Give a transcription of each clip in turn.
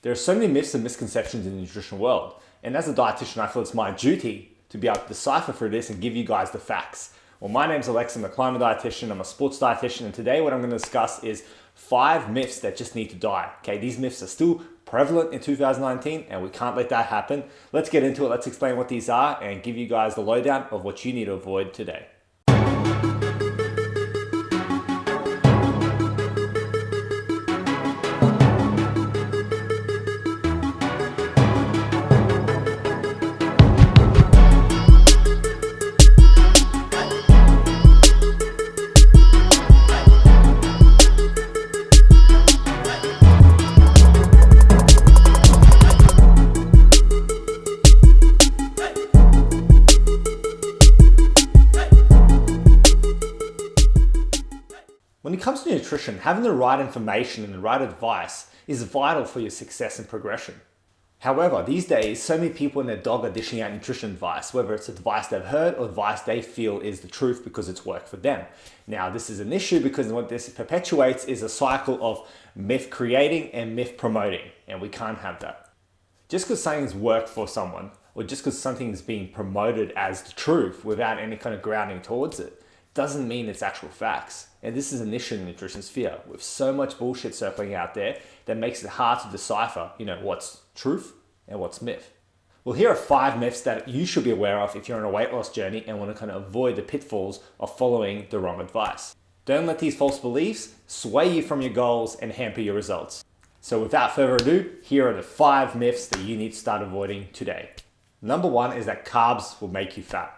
There are so many myths and misconceptions in the nutrition world, and as a dietitian, I feel it's my duty to be able to decipher through this and give you guys the facts. Well, my name's Aleksa, I'm a climate dietitian, I'm a sports dietitian, and today what I'm going to discuss is 5 myths that just need to die. Okay, these myths are still prevalent in 2019, and we can't let that happen. Let's get into it, let's explain what these are, and give you guys the lowdown of what you need to avoid today. When it comes to nutrition, having the right information and the right advice is vital for your success and progression. However, these days, so many people and their dog are dishing out nutrition advice, whether it's advice they've heard or advice they feel is the truth because it's worked for them. Now, this is an issue because what this perpetuates is a cycle of myth creating and myth promoting, and we can't have that. Just because something's worked for someone, or just because something's being promoted as the truth without any kind of grounding towards it, doesn't mean it's actual facts. And this is an issue in the nutrition sphere with so much bullshit circling out there that makes it hard to decipher, what's truth and what's myth. Well, here are 5 myths that you should be aware of if you're on a weight loss journey and want to kind of avoid the pitfalls of following the wrong advice. Don't let these false beliefs sway you from your goals and hamper your results. So without further ado, here are the 5 myths that you need to start avoiding today. Number 1 is that carbs will make you fat.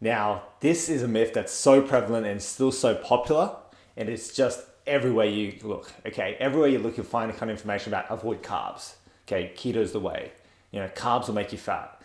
Now, this is a myth that's so prevalent and still so popular, and it's just everywhere you look, okay? Everywhere you look, you'll find the kind of information about avoid carbs, okay? Keto's the way, carbs will make you fat.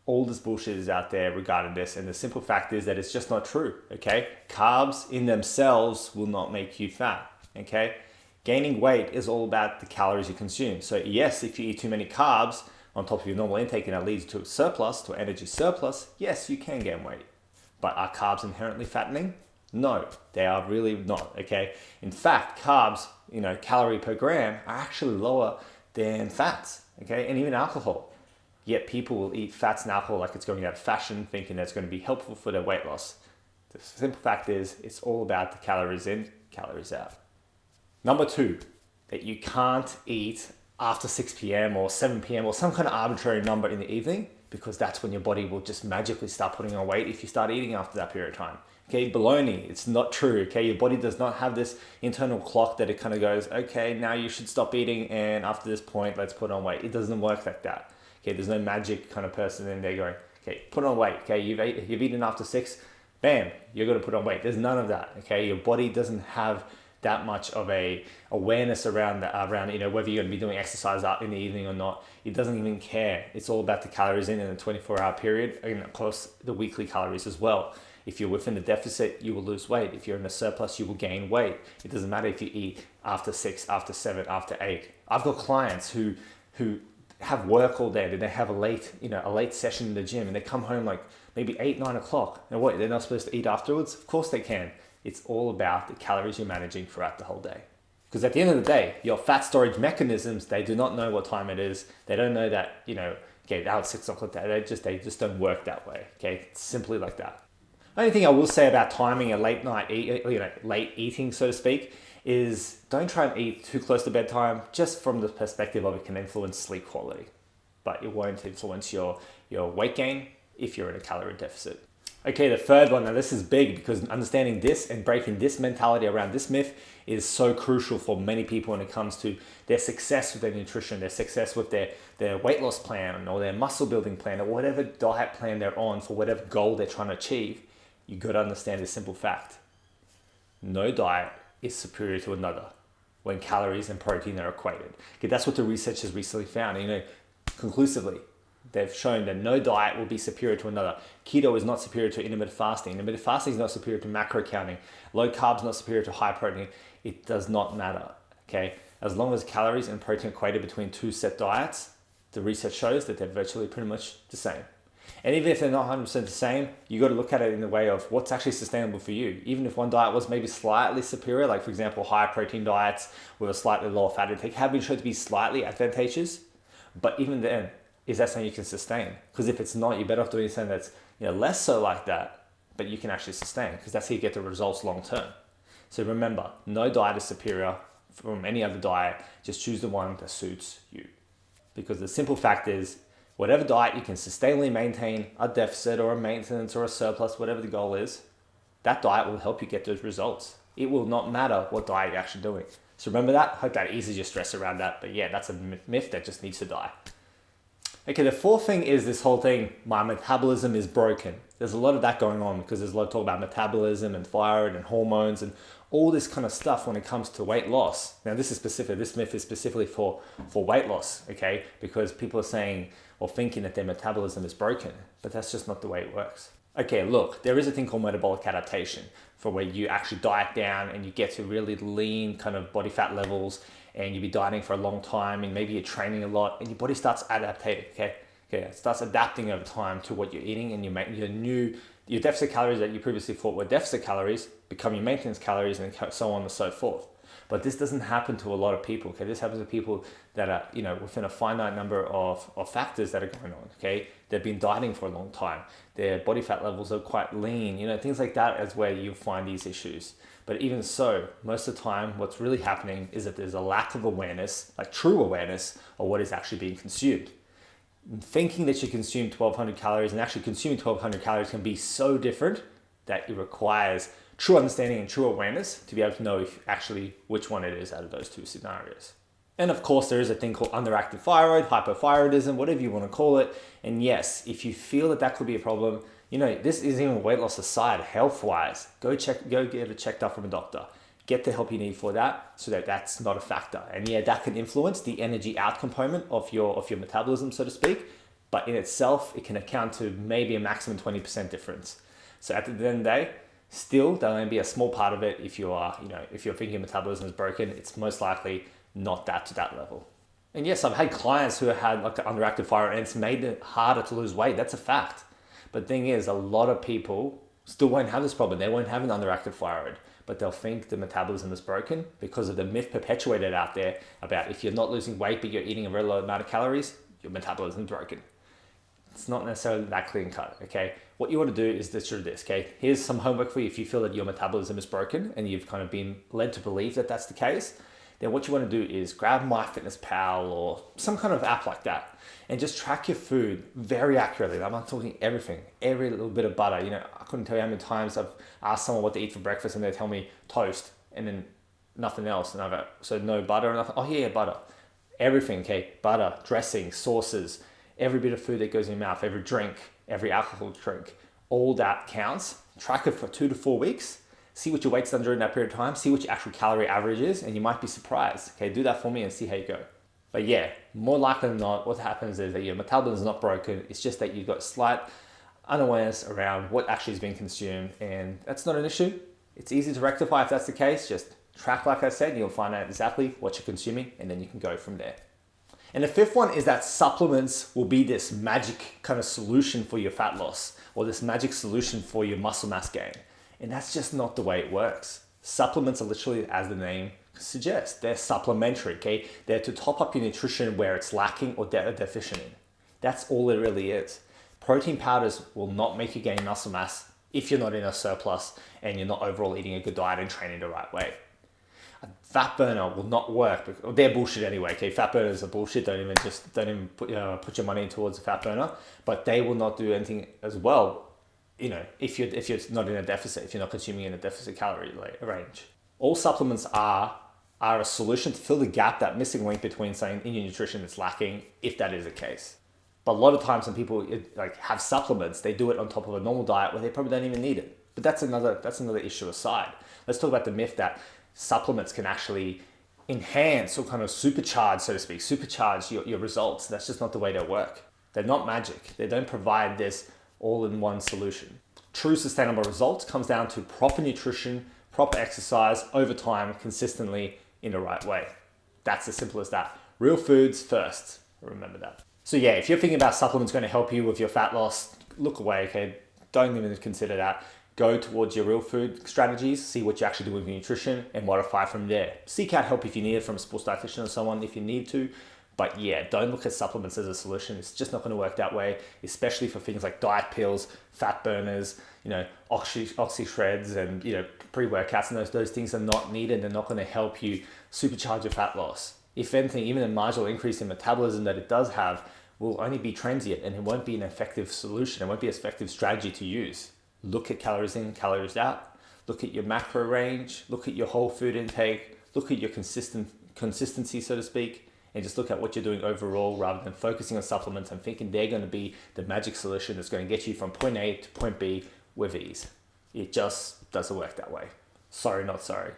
All this bullshit is out there regarding this, and the simple fact is that it's just not true, okay? Carbs in themselves will not make you fat, okay? Gaining weight is all about the calories you consume. So yes, if you eat too many carbs on top of your normal intake and that leads to a surplus, to an energy surplus, yes, you can gain weight. But are carbs inherently fattening? No, they are really not, okay? In fact, carbs, calorie per gram are actually lower than fats, okay? And even alcohol. Yet people will eat fats and alcohol like it's going out of fashion, thinking that's going to be helpful for their weight loss. The simple fact is, it's all about the calories in, calories out. Number 2, that you can't eat after 6 p.m. or 7 p.m. or some kind of arbitrary number in the evening, because that's when your body will just magically start putting on weight if you start eating after that period of time. Okay, baloney, it's not true, okay? Your body does not have this internal clock that it kind of goes, okay, now you should stop eating and after this point, let's put on weight. It doesn't work like that. Okay, there's no magic kind of person in there going, okay, put on weight, okay? You've eaten after 6, bam, you're gonna put on weight. There's none of that, okay? Your body doesn't have that much of a awareness around whether you're going to be doing exercise in the evening or not. It doesn't even care. It's all about the calories in a 24-hour period, and of course the weekly calories as well. If you're within the deficit, you will lose weight. If you're in a surplus, you will gain weight. It doesn't matter if you eat after 6, after 7, after 8. I've got clients who have work all day, then they have a late session in the gym, and they come home like maybe 8, 9 o'clock. And what, they're not supposed to eat afterwards? Of course they can. It's all about the calories you're managing throughout the whole day. Because at the end of the day, your fat storage mechanisms, they do not know what time it is. They don't know that, okay, now it's 6 o'clock, they just don't work that way, okay? It's simply like that. Only thing I will say about timing a late eating, so to speak, is don't try and eat too close to bedtime, just from the perspective of it can influence sleep quality. But it won't influence your weight gain if you're in a calorie deficit. Okay, the third one, now this is big because understanding this and breaking this mentality around this myth is so crucial for many people when it comes to their success with their nutrition, their success with their weight loss plan or their muscle building plan or whatever diet plan they're on for whatever goal they're trying to achieve. You got to understand this simple fact. No diet is superior to another when calories and protein are equated. Okay, that's what the research has recently found, conclusively. They've shown that no diet will be superior to another. Keto is not superior to intermittent fasting. Intermittent fasting is not superior to macro counting. Low carbs is not superior to high protein. It does not matter, okay? As long as calories and protein equated between 2 set diets, the research shows that they're virtually pretty much the same. And even if they're not 100% the same, you got to look at it in the way of what's actually sustainable for you. Even if one diet was maybe slightly superior, like for example, higher protein diets with a slightly lower fat intake have been shown to be slightly advantageous. But even then, is that something you can sustain? Because if it's not, you're better off doing something that's less so like that, but you can actually sustain, because that's how you get the results long term. So remember, no diet is superior from any other diet. Just choose the one that suits you. Because the simple fact is, whatever diet you can sustainably maintain a deficit or a maintenance or a surplus, whatever the goal is, that diet will help you get those results. It will not matter what diet you're actually doing. So remember that. Hope that eases your stress around that. But yeah, that's a myth that just needs to die. Okay, the fourth thing is this whole thing, my metabolism is broken. There's a lot of that going on because there's a lot of talk about metabolism and thyroid and hormones and all this kind of stuff when it comes to weight loss. Now this myth is specifically for weight loss, okay? Because people are saying or thinking that their metabolism is broken, but that's just not the way it works. Okay, look, there is a thing called metabolic adaptation for where you actually diet down and you get to really lean kind of body fat levels and you'll be dieting for a long time and maybe you're training a lot and your body starts adapting, okay? It starts adapting over time to what you're eating and your deficit calories that you previously thought were deficit calories become your maintenance calories and so on and so forth. But this doesn't happen to a lot of people, okay? This happens to people that are, within a finite number of factors that are going on, okay? They've been dieting for a long time. Their body fat levels are quite lean, things like that is where you find these issues. But even so, most of the time, what's really happening is that there's a lack of awareness, like true awareness of what is actually being consumed. Thinking that you consume 1,200 calories and actually consuming 1,200 calories can be so different that it requires true understanding and true awareness to be able to know which one it is out of those two scenarios. And of course, there is a thing called underactive thyroid, hypothyroidism, whatever you want to call it. And yes, if you feel that could be a problem, this isn't even weight loss aside, health-wise, go get it checked out from a doctor. Get the help you need for that so that that's not a factor. And yeah, that can influence the energy out component of your metabolism, so to speak. But in itself, it can account to maybe a maximum 20% difference. So at the end of the day, still, there'll only be a small part of it if you are, if you're thinking your metabolism is broken, it's most likely not that to that level. And yes, I've had clients who had like underactive thyroid and it's made it harder to lose weight. That's a fact. But the thing is, a lot of people still won't have this problem. They won't have an underactive thyroid, but they'll think the metabolism is broken because of the myth perpetuated out there about if you're not losing weight, but you're eating a very low amount of calories, your metabolism is broken. It's not necessarily that clean cut, okay? What you want to do is this, okay? Here's some homework for you if you feel that your metabolism is broken and you've kind of been led to believe that that's the case. Then what you want to do is grab MyFitnessPal or some kind of app like that and just track your food very accurately. I'm not talking everything, every little bit of butter. I couldn't tell you how many times I've asked someone what to eat for breakfast and they tell me toast and then nothing else. And I've got, so no butter, nothing. Oh yeah, butter. Everything, okay? Butter, dressing, sauces, every bit of food that goes in your mouth, every drink, every alcohol drink, all that counts. Track it for 2 to 4 weeks. See what your weight's done during that period of time. See what your actual calorie average is, and you might be surprised. Okay, do that for me and see how you go. But yeah, more likely than not, what happens is that your metabolism is not broken. It's just that you've got slight unawareness around what actually is being consumed, and that's not an issue. It's easy to rectify if that's the case. Just track, like I said, and you'll find out exactly what you're consuming, and then you can go from there. And the fifth one is that supplements will be this magic kind of solution for your fat loss or this magic solution for your muscle mass gain. And that's just not the way it works. Supplements are literally, as the name suggests, they're supplementary, okay? They're to top up your nutrition where it's lacking or deficient in. That's all it really is. Protein powders will not make you gain muscle mass if you're not in a surplus and you're not overall eating a good diet and training the right way. A fat burner will not work. They're bullshit anyway, okay? Fat burners are bullshit. Don't even put your money towards a fat burner. But they will not do anything as well, if you're not in a deficit, if you're not consuming in a deficit calorie range. All supplements are a solution to fill the gap, that missing link between something in your nutrition that's lacking, if that is the case. But a lot of times when people have supplements, they do it on top of a normal diet where they probably don't even need it. But that's another issue aside. Let's talk about the myth that supplements can actually enhance or kind of supercharge, so to speak, your results. That's just not the way they work. They're not magic. They don't provide this all-in-one solution. True sustainable results comes down to proper nutrition, proper exercise over time, consistently in the right way. That's as simple as that. Real foods first. Remember that. So yeah, if you're thinking about supplements going to help you with your fat loss, look away, okay? Don't even consider that. Go towards your real food strategies, see what you actually do with your nutrition and modify from there. Seek out help if you need it from a sports dietitian or someone if you need to. But yeah, don't look at supplements as a solution. It's just not going to work that way, especially for things like diet pills, fat burners, oxy shreds and, pre-workouts, and those things are not needed. They're not going to help you supercharge your fat loss. If anything, even a marginal increase in metabolism that it does have will only be transient and it won't be an effective solution. It won't be an effective strategy to use. Look at calories in, calories out. Look at your macro range. Look at your whole food intake. Look at your consistency, so to speak, and just look at what you're doing overall rather than focusing on supplements and thinking they're going to be the magic solution that's going to get you from point A to point B with ease. It just doesn't work that way. Sorry, not sorry.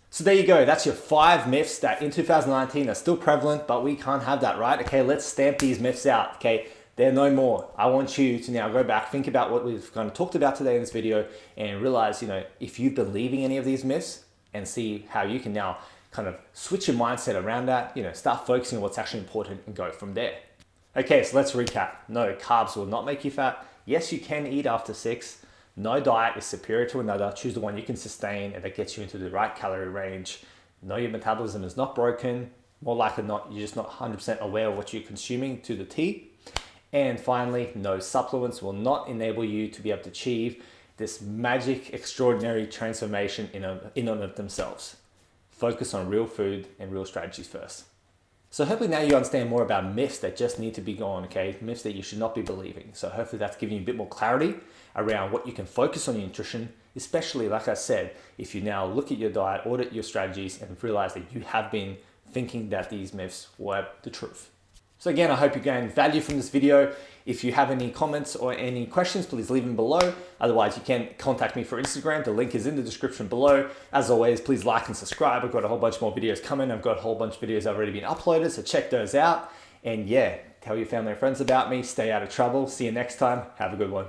So there you go. That's your 5 myths that in 2019 are still prevalent, but we can't have that, right? Okay, let's stamp these myths out, okay? They're no more. I want you to now go back, think about what we've kind of talked about today in this video and realize, if you're believing any of these myths and see how you can now kind of switch your mindset around that, start focusing on what's actually important and go from there. Okay, so let's recap. No, carbs will not make you fat. Yes, you can eat after 6. No diet is superior to another. Choose the one you can sustain and that gets you into the right calorie range. No, your metabolism is not broken. More likely than not, you're just not 100% aware of what you're consuming to the T. And finally, no, supplements will not enable you to be able to achieve this magic, extraordinary transformation in and of themselves. Focus on real food and real strategies first. So hopefully now you understand more about myths that just need to be gone, okay? Myths that you should not be believing. So hopefully that's giving you a bit more clarity around what you can focus on your nutrition, especially, like I said, if you now look at your diet, audit your strategies, and realize that you have been thinking that these myths were the truth. So again, I hope you gained value from this video. If you have any comments or any questions, please leave them below. Otherwise, you can contact me for Instagram. The link is in the description below. As always, please like and subscribe. I've got a whole bunch more videos coming. I've got a whole bunch of videos already been uploaded, so check those out. And yeah, tell your family and friends about me. Stay out of trouble. See you next time. Have a good one.